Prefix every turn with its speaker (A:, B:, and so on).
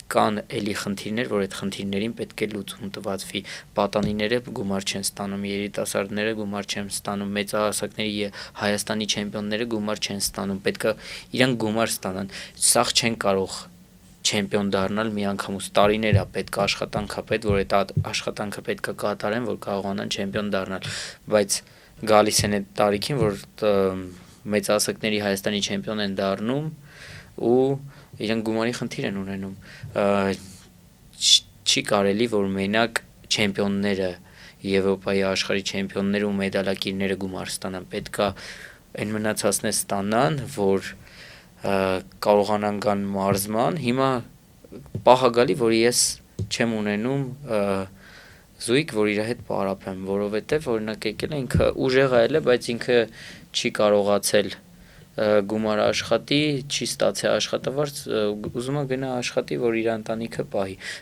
A: կան էլի խնդիրներ, որ այդ խնդիրներին պետք է լուծում տվածվի, պատանիները գումար չեն ստանում, երիտասարդները գումար չեն ստանում, մեծահասակների Հայաստանի չեմպիոնները գումար չեն ստանում, պետք է իրանք գումար ստանան, սաղ չեն կարող չեմպիոն դառնալ միանգամից, տարիներ է պետք, աշխատանք է պետք, որ այդ աշխատանքը պետք է կատարեն, որ կարողանան չեմպիոն դառնալ, բայց գալիս են այդ տարիքին, որ մեծահասակների Հայաստանի չեմպիոն են դառնում ու իրենք գումարի խնդիր են ունենում, չի կարելի, որ մենակ չեմպիոնները, Եվրոպայի աշխարհի չեմպիոնները ու մեդալակիրները գումար ստանան, պետք է այն մնացածն ստանան, որ կարողանան գան մարզման, հիմա պահ է գալի, որ ես չեմ ունենում զույգ, որ իր հետ պարապեմ, որովհետև օրինակ եկել է ինքը ուժեղ է, բայց ինքը չի կարողացել գումար աշխատի, չի ստացել աշխատավարձ, ուզում է գնա աշխատի, որ իր ընտանիքը պահի,